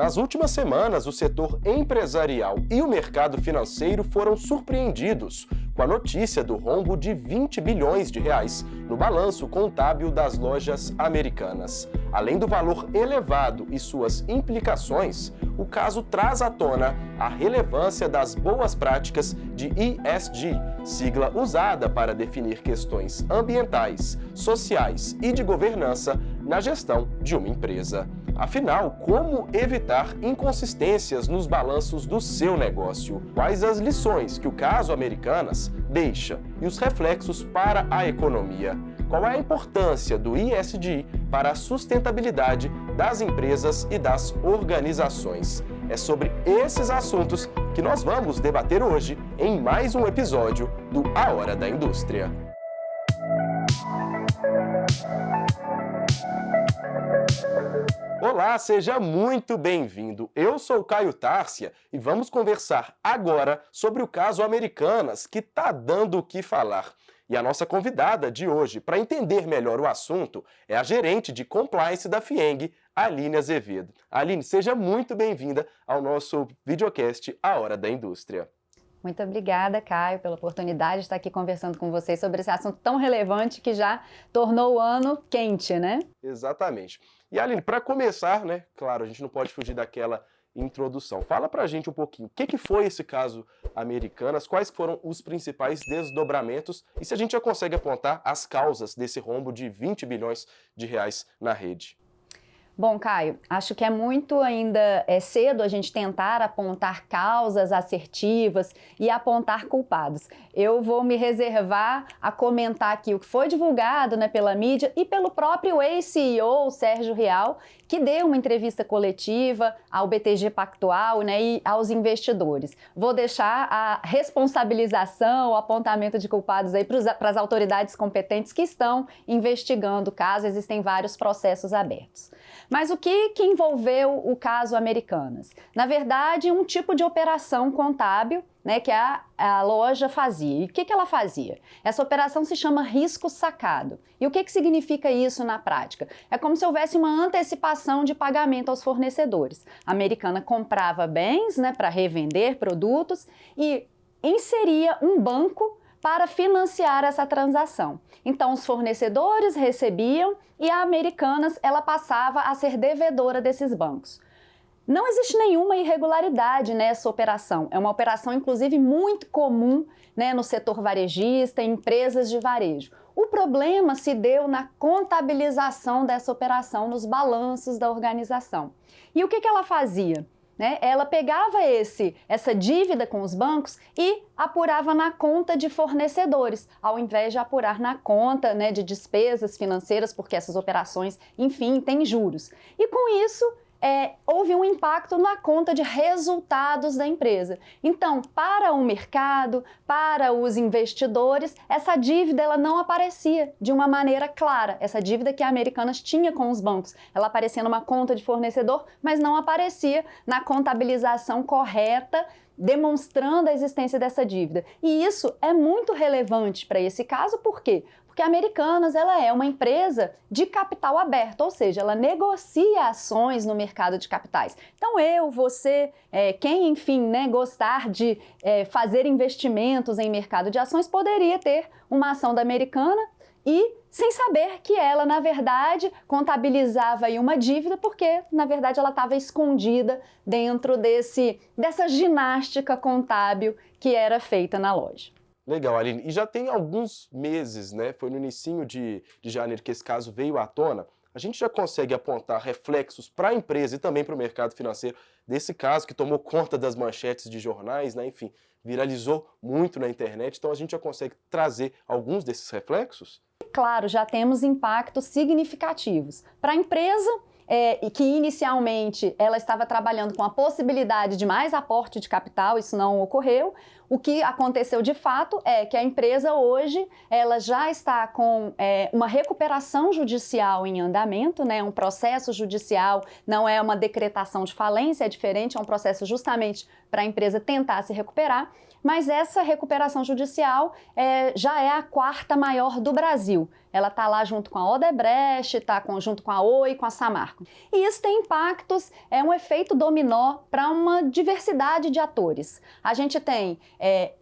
Nas últimas semanas, o setor empresarial e o mercado financeiro foram surpreendidos com a notícia do rombo de 20 bilhões de reais no balanço contábil das lojas americanas. Além do valor elevado e suas implicações, o caso traz à tona a relevância das boas práticas de ESG, sigla usada para definir questões ambientais, sociais e de governança na gestão de uma empresa. Afinal, como evitar inconsistências nos balanços do seu negócio? Quais as lições que o caso Americanas deixa e os reflexos para a economia? Qual é a importância do ESG para a sustentabilidade das empresas e das organizações? É sobre esses assuntos que nós vamos debater hoje em mais um episódio do A Hora da Indústria. Olá, seja muito bem-vindo. Eu sou Caio Tárcia e vamos conversar agora sobre o caso Americanas, que está dando o que falar. E a nossa convidada de hoje, para entender melhor o assunto, é a gerente de compliance da FIENG, Aline Azevedo. Aline, seja muito bem-vinda ao nosso videocast A Hora da Indústria. Muito obrigada, Caio, pela oportunidade de estar aqui conversando com vocês sobre esse assunto tão relevante que já tornou o ano quente, né? Exatamente. E Aline, para começar, né, claro, a gente não pode fugir daquela introdução. Fala pra gente um pouquinho, o que foi esse caso Americanas, quais foram os principais desdobramentos e se a gente já consegue apontar as causas desse rombo de 20 bilhões de reais na rede. Bom, Caio, acho que é muito ainda cedo a gente tentar apontar causas assertivas e apontar culpados. Eu vou me reservar a comentar aqui o que foi divulgado, né, pela mídia e pelo próprio ex-CEO, Sérgio Rial, que deu uma entrevista coletiva ao BTG Pactual, né, e aos investidores. Vou deixar a responsabilização, o apontamento de culpados aí para as autoridades competentes que estão investigando o caso, existem vários processos abertos. Mas o que envolveu o caso Americanas? Na verdade, um tipo de operação contábil, né, que a loja fazia. E o que ela fazia? Essa operação se chama risco sacado. E o que significa isso na prática? É como se houvesse uma antecipação de pagamento aos fornecedores. A Americana comprava bens, né, para revender produtos e inseria um banco para financiar essa transação. Então, os fornecedores recebiam e a Americanas ela passava a ser devedora desses bancos. Não existe nenhuma irregularidade nessa operação. É uma operação, inclusive, muito comum, né, no setor varejista, em empresas de varejo. O problema se deu na contabilização dessa operação, nos balanços da organização. E o que ela fazia? Ela pegava essa dívida com os bancos e apurava na conta de fornecedores, ao invés de apurar na conta, né, de despesas financeiras, porque essas operações, enfim, têm juros. E com isso, houve um impacto na conta de resultados da empresa. Então, para o mercado, para os investidores, essa dívida ela não aparecia de uma maneira clara. Essa dívida que a Americanas tinha com os bancos, ela aparecia numa conta de fornecedor, mas não aparecia na contabilização correta, demonstrando a existência dessa dívida. E isso é muito relevante para esse caso, por quê? Porque a Americanas ela é uma empresa de capital aberto, ou seja, ela negocia ações no mercado de capitais. Então você, quem enfim, né, gostar de fazer investimentos em mercado de ações, poderia ter uma ação da Americana e sem saber que ela, na verdade, contabilizava aí uma dívida, porque, na verdade, ela estava escondida dentro dessa ginástica contábil que era feita na loja. Legal, Aline. E já tem alguns meses, né? Foi no inicinho de janeiro que esse caso veio à tona. A gente já consegue apontar reflexos para a empresa e também para o mercado financeiro desse caso que tomou conta das manchetes de jornais, né? Enfim, viralizou muito na internet. Então a gente já consegue trazer alguns desses reflexos? Claro, já temos impactos significativos. Para a empresa, e que inicialmente ela estava trabalhando com a possibilidade de mais aporte de capital, isso não ocorreu. O que aconteceu de fato é que a empresa hoje ela já está com uma recuperação judicial em andamento, né? Um processo judicial, não é uma decretação de falência, é diferente, é um processo justamente para a empresa tentar se recuperar. Mas essa recuperação judicial já é a quarta maior do Brasil. Ela está lá junto com a Odebrecht, está junto com a Oi, com a Samarco. E isso tem impactos, é um efeito dominó para uma diversidade de atores. A gente tem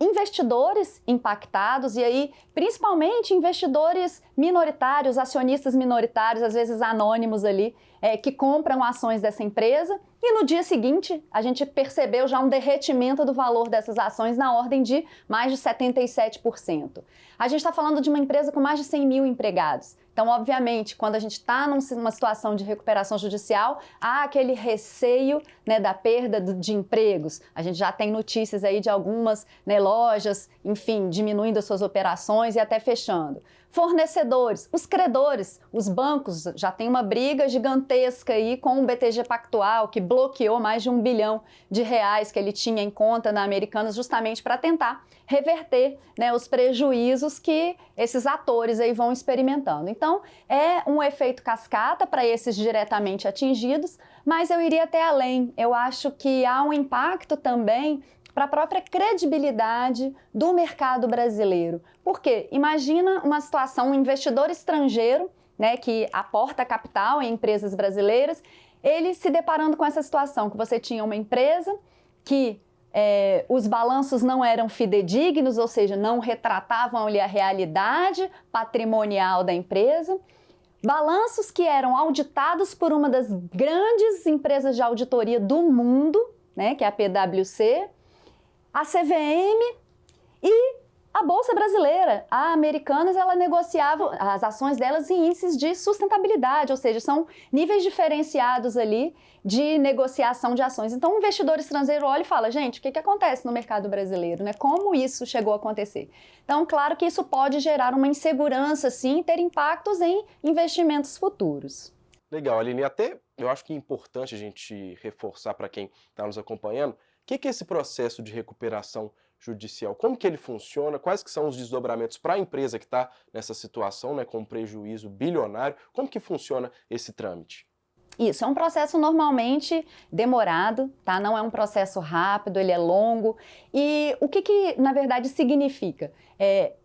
investidores impactados e aí, principalmente investidores minoritários, acionistas minoritários, às vezes anônimos ali, que compram ações dessa empresa. E no dia seguinte, a gente percebeu já um derretimento do valor dessas ações na ordem de mais de 77%. A gente está falando de uma empresa com mais de 100 mil empregados. Então, obviamente, quando a gente está numa situação de recuperação judicial, há aquele receio, né, da perda de empregos. A gente já tem notícias aí de algumas, né, lojas, enfim, diminuindo as suas operações e até fechando. Fornecedores, os credores, os bancos já tem uma briga gigantesca aí com o BTG Pactual, que bloqueou mais de R$1 bilhão que ele tinha em conta na Americanas justamente para tentar reverter, né, os prejuízos que esses atores aí vão experimentando. Então, é um efeito cascata para esses diretamente atingidos, mas eu iria até além. Eu acho que há um impacto também para a própria credibilidade do mercado brasileiro. Por quê? Imagina uma situação, um investidor estrangeiro, né, que aporta capital em empresas brasileiras, ele se deparando com essa situação, que você tinha uma empresa que os balanços não eram fidedignos, ou seja, não retratavam ali a realidade patrimonial da empresa, balanços que eram auditados por uma das grandes empresas de auditoria do mundo, né, que é a PwC, a CVM e a Bolsa Brasileira. A Americanas, ela negociava as ações delas em índices de sustentabilidade, ou seja, são níveis diferenciados ali de negociação de ações. Então, o investidor estrangeiro olha e fala, gente, o que acontece no mercado brasileiro, né? Como isso chegou a acontecer? Então, claro que isso pode gerar uma insegurança, sim, e ter impactos em investimentos futuros. Legal, Aline. Até eu acho que é importante a gente reforçar para quem está nos acompanhando, o que é esse processo de recuperação judicial? Como que ele funciona? Quais que são os desdobramentos para a empresa que está nessa situação, né, com um prejuízo bilionário? Como que funciona esse trâmite? Isso, é um processo normalmente demorado, tá? Não é um processo rápido, ele é longo. E o que na verdade significa?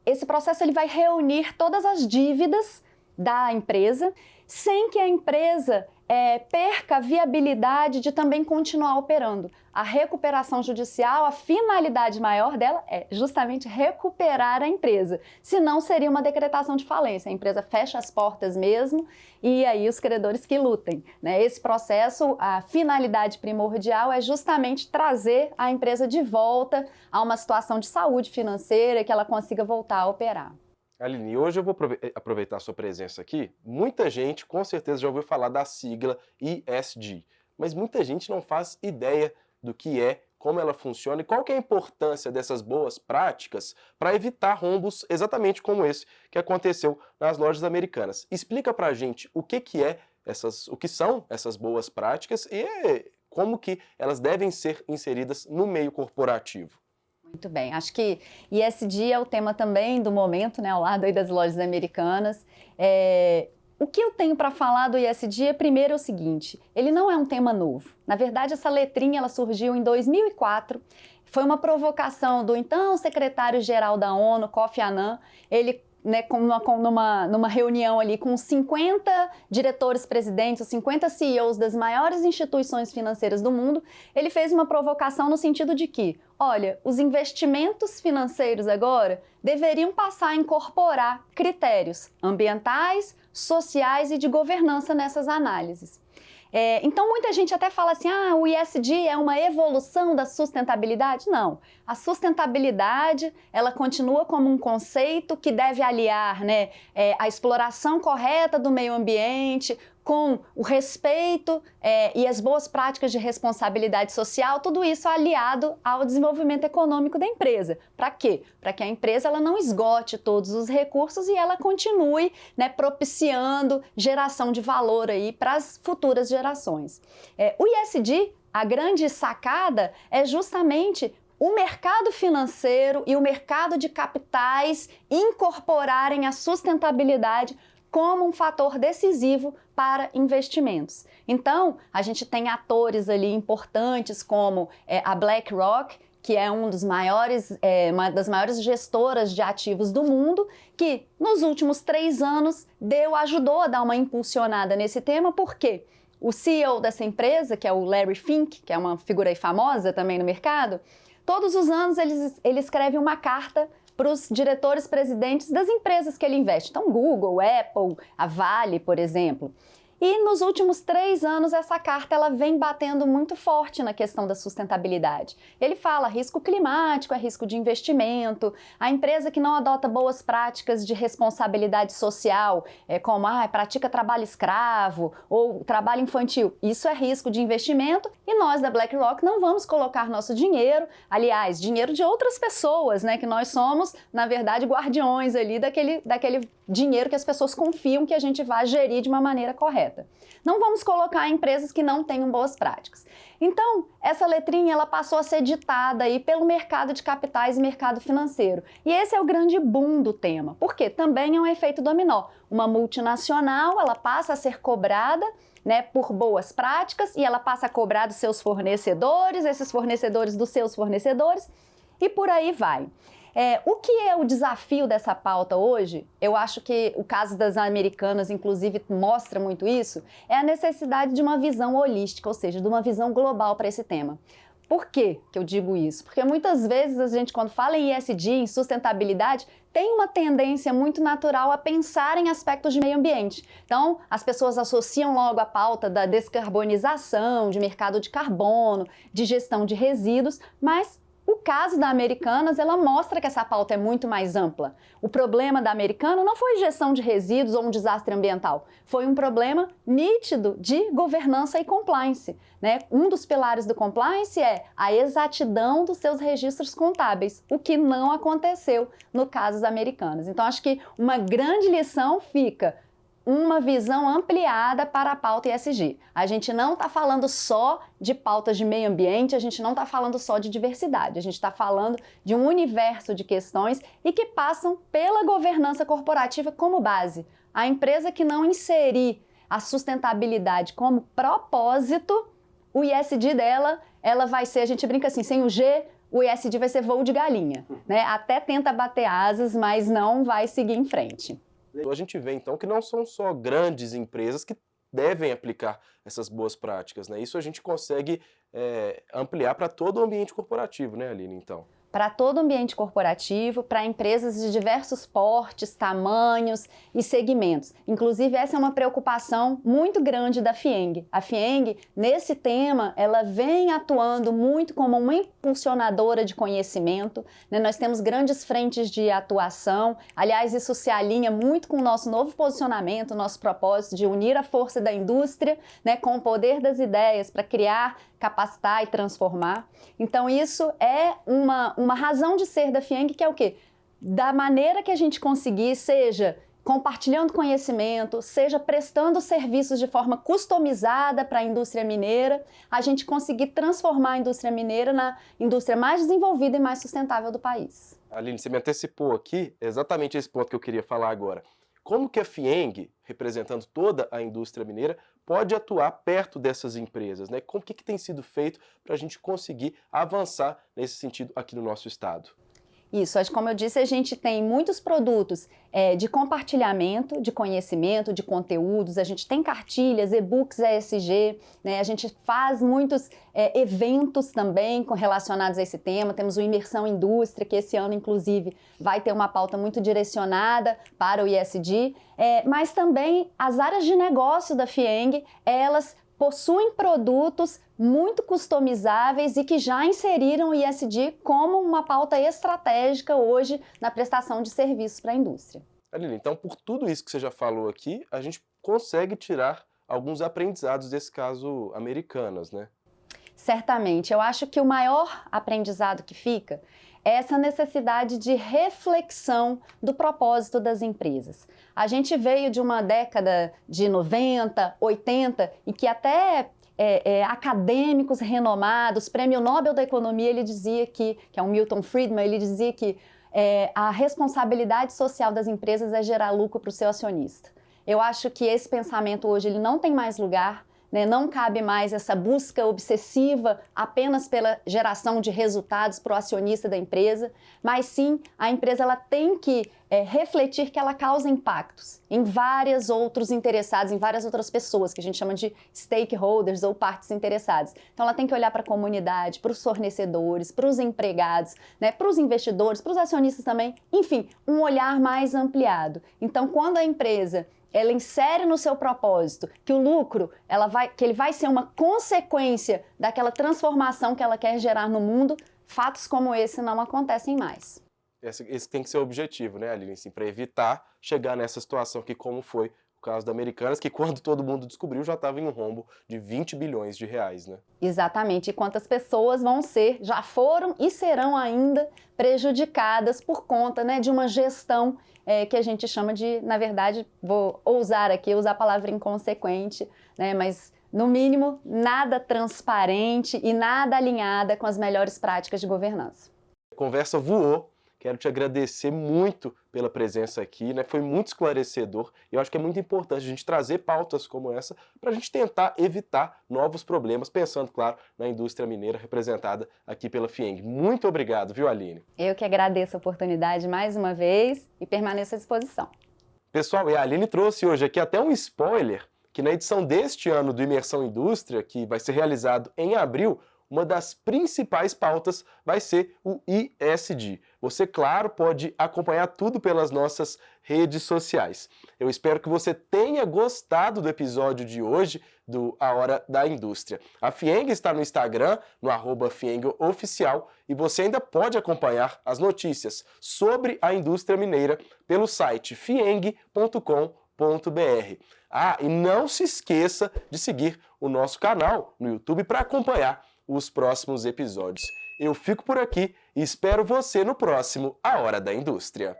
Esse processo ele vai reunir todas as dívidas da empresa, sem que a empresa perca a viabilidade de também continuar operando. A recuperação judicial, a finalidade maior dela é justamente recuperar a empresa. Senão seria uma decretação de falência. A empresa fecha as portas mesmo e aí os credores que lutem, né? Esse processo, a finalidade primordial é justamente trazer a empresa de volta a uma situação de saúde financeira, que ela consiga voltar a operar. Aline, hoje eu vou aproveitar a sua presença aqui. Muita gente com certeza já ouviu falar da sigla ESG, mas muita gente não faz ideia do que é, como ela funciona e qual que é a importância dessas boas práticas para evitar rombos exatamente como esse que aconteceu nas lojas americanas. Explica pra gente o que são essas boas práticas e como que elas devem ser inseridas no meio corporativo. Muito bem, acho que ESG é o tema também do momento, né, ao lado aí das lojas americanas. O que eu tenho para falar do ESG primeiro é o seguinte, ele não é um tema novo. Na verdade, essa letrinha ela surgiu em 2004, foi uma provocação do então secretário-geral da ONU, Kofi Annan. Ele, né, numa reunião ali com 50 diretores-presidentes, 50 CEOs das maiores instituições financeiras do mundo, ele fez uma provocação no sentido de que, olha, os investimentos financeiros agora deveriam passar a incorporar critérios ambientais, sociais e de governança nessas análises. Então, muita gente até fala assim, o ESG é uma evolução da sustentabilidade. Não, a sustentabilidade, ela continua como um conceito que deve aliar, né, a exploração correta do meio ambiente com o respeito e as boas práticas de responsabilidade social, tudo isso aliado ao desenvolvimento econômico da empresa. Para quê? Para que a empresa ela não esgote todos os recursos e ela continue, né, propiciando geração de valor aí para as futuras gerações. O ESG, a grande sacada é justamente o mercado financeiro e o mercado de capitais incorporarem a sustentabilidade como um fator decisivo para investimentos. Então, a gente tem atores ali importantes como a BlackRock, que é uma das maiores gestoras de ativos do mundo, que nos últimos 3 anos ajudou a dar uma impulsionada nesse tema, porque o CEO dessa empresa, que é o Larry Fink, que é uma figura aí famosa também no mercado, todos os anos ele escreve uma carta para os diretores-presidentes das empresas que ele investe. Então, Google, Apple, a Vale, por exemplo. E nos últimos 3 anos, essa carta ela vem batendo muito forte na questão da sustentabilidade. Ele fala risco climático, risco de investimento, a empresa que não adota boas práticas de responsabilidade social, como pratica trabalho escravo ou trabalho infantil, isso é risco de investimento e nós da BlackRock não vamos colocar nosso dinheiro, aliás, dinheiro de outras pessoas, né, que nós somos, na verdade, guardiões ali daquele dinheiro que as pessoas confiam que a gente vai gerir de uma maneira correta. Não vamos colocar em empresas que não tenham boas práticas. Então, essa letrinha ela passou a ser ditada aí pelo mercado de capitais e mercado financeiro. E esse é o grande boom do tema, porque também é um efeito dominó. Uma multinacional, ela passa a ser cobrada, né, por boas práticas e ela passa a cobrar dos seus fornecedores, esses fornecedores dos seus fornecedores e por aí vai. O que é o desafio dessa pauta hoje? Eu acho que o caso das Americanas, inclusive, mostra muito isso, é a necessidade de uma visão holística, ou seja, de uma visão global para esse tema. Por que eu digo isso? Porque muitas vezes a gente, quando fala em ESG, em sustentabilidade, tem uma tendência muito natural a pensar em aspectos de meio ambiente. Então, as pessoas associam logo a pauta da descarbonização, de mercado de carbono, de gestão de resíduos, mas o caso da Americanas, ela mostra que essa pauta é muito mais ampla. O problema da Americana não foi gestão de resíduos ou um desastre ambiental, foi um problema nítido de governança e compliance, né? Um dos pilares do compliance é a exatidão dos seus registros contábeis, o que não aconteceu no caso das Americanas. Então, acho que uma grande lição fica uma visão ampliada para a pauta ESG. A gente não está falando só de pautas de meio ambiente, a gente não está falando só de diversidade, a gente está falando de um universo de questões e que passam pela governança corporativa como base. A empresa que não inserir a sustentabilidade como propósito, o ESG dela, ela vai ser, a gente brinca assim, sem o G, o ESG vai ser voo de galinha, né? Até tenta bater asas, mas não vai seguir em frente. A gente vê, então, que não são só grandes empresas que devem aplicar essas boas práticas, né? Isso a gente consegue ampliar para todo o ambiente corporativo, né, Aline, então? Para todo o ambiente corporativo, para empresas de diversos portes, tamanhos e segmentos. Inclusive, essa é uma preocupação muito grande da FIENG. A FIENG, nesse tema, ela vem atuando muito como uma impulsionadora de conhecimento, né? Nós temos grandes frentes de atuação. Aliás, isso se alinha muito com o nosso novo posicionamento, nosso propósito de unir a força da indústria, né, com o poder das ideias para criar, capacitar e transformar. Então, isso é uma razão de ser da FIENG, que é o quê? Da maneira que a gente conseguir, seja compartilhando conhecimento, seja prestando serviços de forma customizada para a indústria mineira, a gente conseguir transformar a indústria mineira na indústria mais desenvolvida e mais sustentável do país. Aline, você me antecipou aqui exatamente esse ponto que eu queria falar agora. Como que a FIENG, representando toda a indústria mineira, pode atuar perto dessas empresas, né? Como que tem sido feito para a gente conseguir avançar nesse sentido aqui no nosso estado? Isso, como eu disse, a gente tem muitos produtos de compartilhamento, de conhecimento, de conteúdos, a gente tem cartilhas, e-books ESG, né? A gente faz muitos eventos também relacionados a esse tema, temos o Imersão Indústria, que esse ano, inclusive, vai ter uma pauta muito direcionada para o ESG, mas também as áreas de negócio da FIENG, elas possuem produtos muito customizáveis e que já inseriram o ESG como uma pauta estratégica hoje na prestação de serviços para a indústria. Aline, então, por tudo isso que você já falou aqui, a gente consegue tirar alguns aprendizados desse caso Americanas, né? Certamente. Eu acho que o maior aprendizado que fica é essa necessidade de reflexão do propósito das empresas. A gente veio de uma década de 90, 80 e que até acadêmicos renomados, Prêmio Nobel da Economia, ele dizia que é o Milton Friedman, ele dizia que a responsabilidade social das empresas é gerar lucro para o seu acionista. Eu acho que esse pensamento hoje ele não tem mais lugar, né? Não cabe mais essa busca obsessiva apenas pela geração de resultados para o acionista da empresa, mas sim a empresa ela tem que refletir que ela causa impactos em vários outros interessados, em várias outras pessoas, que a gente chama de stakeholders ou partes interessadas. Então ela tem que olhar para a comunidade, para os fornecedores, para os empregados, né? Para os investidores, para os acionistas também, enfim, um olhar mais ampliado. Então quando a empresa ela insere no seu propósito que o lucro, que ele vai ser uma consequência daquela transformação que ela quer gerar no mundo, fatos como esse não acontecem mais. Esse tem que ser o objetivo, né, Aline? Assim, para evitar chegar nessa situação aqui, como foi o caso da Americanas, que quando todo mundo descobriu já estava em um rombo de 20 bilhões de reais, né? Exatamente. E quantas pessoas já foram e serão ainda prejudicadas por conta, né, de uma gestão que a gente chama de, na verdade, vou usar a palavra inconsequente, né, mas no mínimo nada transparente e nada alinhada com as melhores práticas de governança. A conversa voou. Quero te agradecer muito pela presença aqui, né? Foi muito esclarecedor e eu acho que é muito importante a gente trazer pautas como essa para a gente tentar evitar novos problemas, pensando, claro, na indústria mineira representada aqui pela FIENG. Muito obrigado, viu, Aline? Eu que agradeço a oportunidade mais uma vez e permaneço à disposição. Pessoal, e a Aline trouxe hoje aqui até um spoiler que na edição deste ano do Imersão Indústria, que vai ser realizado em abril, uma das principais pautas vai ser o ESG. Você, claro, pode acompanhar tudo pelas nossas redes sociais. Eu espero que você tenha gostado do episódio de hoje do A Hora da Indústria. A FIENG está no Instagram, no @FIENGOficial, e você ainda pode acompanhar as notícias sobre a indústria mineira pelo site fieng.com.br. E não se esqueça de seguir o nosso canal no YouTube para acompanhar os próximos episódios. Eu fico por aqui e espero você no próximo A Hora da Indústria.